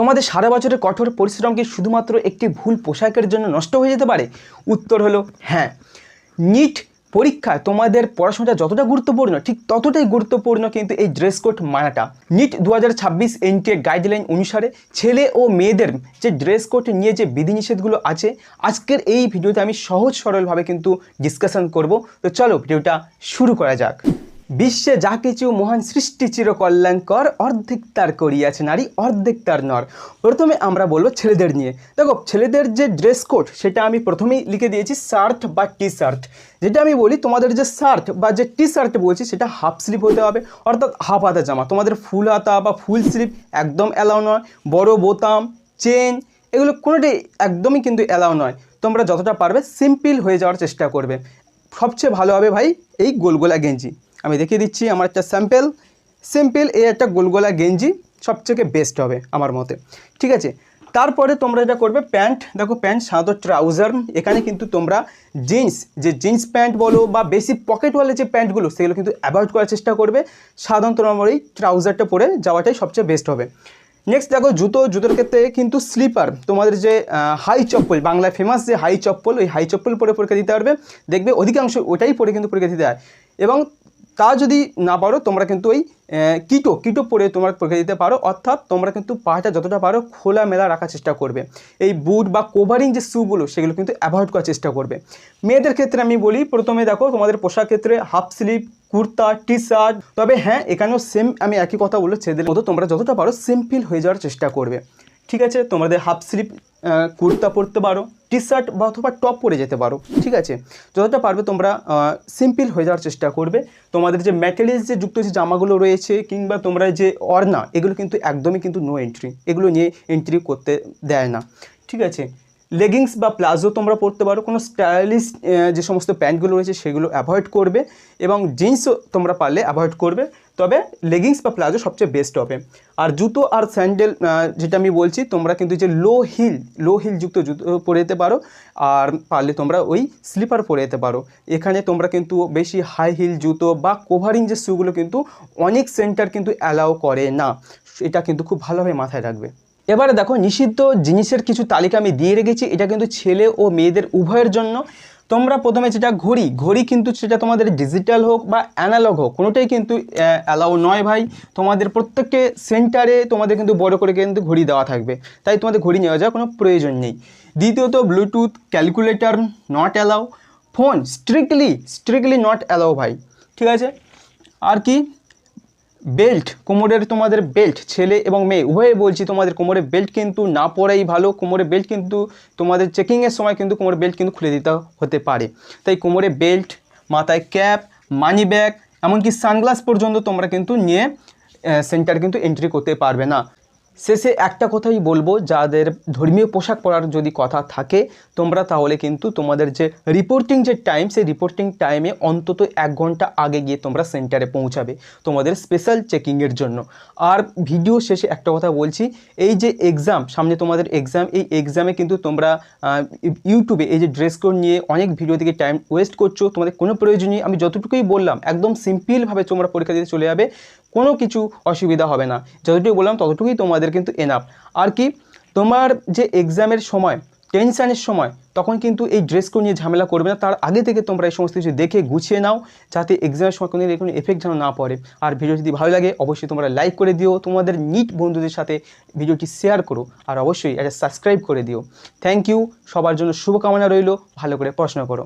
তোমাদের সারা বছরের কঠোর পরিশ্রম কি শুধুমাত্র একটি ভুল পোশাকের জন্য নষ্ট হয়ে যেতে পারে? উত্তর হলো হ্যাঁ। নিট পরীক্ষায় তোমাদের পড়াশোনাটা যতটা গুরুত্বপূর্ণ ঠিক ততটাই গুরুত্বপূর্ণ কিন্তু এই ড্রেস কোড মানাটা। নিট 2026 এনটিএ গাইডলাইন অনুসারে ছেলে ও মেয়েদের যে ড্রেস কোড নিয়ে যে বিধিনিষেধগুলো আছে আজকের এই ভিডিওতে আমি সহজ সরলভাবে কিন্তু ডিসকাশন করব। তো চলো ভিডিওটা শুরু করা যাক। বিশ্বে যা কিছু মহান সৃষ্টি চিরকল্যাণকর, অর্ধেক তার করিয়াছে নারী, অর্ধেক তার নর। প্রথমে আমরা বলবো ছেলেদের নিয়ে। দেখো ছেলেদের যে ড্রেস কোড সেটা আমি প্রথমেই লিখে দিয়েছি শার্ট বা টি শার্ট। যেটা আমি বলি তোমাদের যে শার্ট বা যে টি শার্ট বলছি সেটা হাফ স্লিভ হতে হবে, অর্থাৎ হাফ হাতা জামা। তোমাদের ফুল হাতা বা ফুল স্লিভ একদম অ্যালাউ নয়। বড় বোতাম, চেন এগুলো কোনোটাই একদমই কিন্তু অ্যালাউ নয়। তোমরা যতটা পারবে সিম্পল হয়ে যাওয়ার চেষ্টা করবে। সবচেয়ে ভালো হবে ভাই এই গোলগোলা গেঞ্জি। আমি দেখিয়ে দিচ্ছি আমার একটা সিম্পল এই একটা গোলগোলা গেঞ্জি সবথেকে বেস্ট হবে আমার মতে। ঠিক আছে, তারপরে তোমরা এটা করবে প্যান্ট। দেখো প্যান্ট সাধারণত ট্রাউজার, এখানে কিন্তু তোমরা জিন্স প্যান্ট বলো বা বেশি পকেটওয়ালা যে প্যান্টগুলো সেগুলো কিন্তু অ্যাভয়েড করার চেষ্টা করবে। সাধারণত আমার এই ট্রাউজারটা পরে যাওয়াটাই সবচেয়ে বেস্ট হবে। নেক্সট দেখো জুতোর ক্ষেত্রে কিন্তু স্লিপার, তোমাদের যে হাই চপ্পল, বাংলায় ফেমাস যে হাই চপ্পল, ওই হাই চপ্পল পরে পরীক্ষা দিতে পারবে। দেখবে অধিকাংশ ওটাই পরে কিন্তু পরীক্ষা দিতে হয়। এবং তা যদি না পারো তোমরা কিন্তু ওই কিটো পরে তোমরা পরীক্ষা দিতে পারো। অর্থাৎ তোমরা কিন্তু পাটা যতটা পারো খোলামেলা রাখার চেষ্টা করবে। এই বুট বা কভারিং যে শ্যুগুলো সেগুলো কিন্তু অ্যাভয়েড করার চেষ্টা করবে। মেয়েদের ক্ষেত্রে আমি বলি প্রথমে দেখো তোমাদের পোশাক ক্ষেত্রে half sleeve, kurta, T shirt. তবে হ্যাঁ এখানেও সেম আমি একই কথা বলবো, ছেলেদের মতো তোমরা যতটা পারো সিম্পল হয়ে যাওয়ার চেষ্টা করবে। ঠিক আছে, তোমাদের হাফ স্লিভ কুর্তা পরতে পারো, টি শার্ট বা অথবা টপ পরে যেতে পারো। ঠিক আছে, যতটা পারবে তোমরা সিম্পল হয়ে যাওয়ার চেষ্টা করবে। তোমাদের যে ম্যাটেরিয়ালস যে যুক্ত যে জামাগুলো রয়েছে কিংবা তোমরা যে ওড়না এগুলো কিন্তু একদমই কিন্তু নো এন্ট্রি, এগুলো নিয়ে এন্ট্রি করতে দেয় না। ঠিক আছে, লেগিংস বা প্লাজো তোমরা পরতে পারো, কোনো স্টাইলিশ যে সমস্ত প্যান্টগুলো রয়েছে সেগুলো অ্যাভয়েড করবে এবং জিন্সও তোমরা পারলে অ্যাভয়েড করবে। তবে লেগিংস বা প্লাজো সবচেয়ে বেস্ট হবে। আর জুতো আর স্যান্ডেল যেটা আমি বলছি তোমরা কিন্তু যে লো হিল যুক্ত জুতো পরে যেতে পারো। আর পারলে তোমরা ওই স্লিপার পরে যেতে পারো। এখানে তোমরা কিন্তু বেশি হাই হিল জুতো বা কভারিং যে শ্যুগুলো কিন্তু অনেক সেন্টার কিন্তু অ্যালাউ করে না। এটা কিন্তু খুব ভালোভাবে মাথায় রাখবে। এবারে দেখো নিষিদ্ধ জিনিসের কিছু তালিকা আমি দিয়ে রেখেছি, এটা কিন্তু ছেলে ও মেয়েদের উভয়ের জন্য। তোমরা প্রথমে যেটা ঘড়ি কিন্তু সেটা তোমাদের ডিজিটাল হোক বা অ্যানালগ হোক কোনোটাই কিন্তু অ্যালাউ নয় ভাই। তোমাদের প্রত্যেককে সেন্টারে তোমাদের কিন্তু বড় করে কিন্তু ঘড়ি দেওয়া থাকবে, তাই তোমাদের ঘড়ি নেওয়া যাওয়ার কোনো প্রয়োজন নেই। দ্বিতীয়ত Bluetooth, calculator not allow. Phone strictly not allow ভাই। ঠিক আছে, আর কি বেল্ট, কোমরের তোমাদের বেল্ট ছেলে এবং মেয়ে উভয়ে বলছি তোমাদের কোমরে বেল্ট কিন্তু না পরাই ভালো। কোমরে বেল্ট কিন্তু তোমাদের চেকিংয়ের সময় কিন্তু কোমরে বেল্ট কিন্তু খুলে দিতে হতে পারে, তাই কোমরে বেল্ট, মাথায় ক্যাপ, মানি ব্যাগ এমনকি সানগ্লাস পর্যন্ত তোমরা কিন্তু নিয়ে সেন্টার কিন্তু এন্ট্রি করতে পারবে না। শেষে একটা কথাই বলবো, যাদের ধর্মীয় পোশাক পরার যদি কথা থাকে তোমরা তাহলে কিন্তু তোমাদের যে রিপোর্টিং যে টাইম সেই রিপোর্টিং টাইমে অন্তত 1 ঘন্টা আগে গিয়ে তোমরা সেন্টারে পৌঁছাবে তোমাদের স্পেশাল চেকিংয়ের জন্য। আর ভিডিও শেষে একটা কথা বলছি, এই যে এক্সাম সামনে তোমাদের এক্সাম, এই এক্সামে কিন্তু তোমরা ইউটিউবে এই যে ড্রেস কোড নিয়ে অনেক ভিডিও থেকে টাইম ওয়েস্ট করছো, তোমাদের কোনো প্রয়োজন নেই। আমি যতটুকুই বললাম একদম সিম্পলভাবে তোমরা পরীক্ষা দিতে চলে যাবে, কোনো কিছু অসুবিধা হবে না। যতটুকু বললাম ততটুকুই তোমাদের কিন্তু এনাফ। আর কি তোমার যে এক্সামের সময় টেনশানের সময় তখন কিন্তু এই ড্রেস কোড নিয়ে ঝামেলা করবে না। তার আগে থেকে তোমরা এই সমস্ত কিছু দেখে গুছিয়ে নাও, যাতে এক্সামের সময় কোনো এরকম এফেক্ট যেন না পড়ে। আর ভিডিও যদি ভালো লাগে অবশ্যই তোমরা লাইক করে দিও, তোমাদের নিট বন্ধুদের সাথে ভিডিওটি শেয়ার করো, আর অবশ্যই এটা সাবস্ক্রাইব করে দিও। থ্যাংক ইউ, সবার জন্য শুভকামনা রইল, ভালো করে পড়াশোনা করো।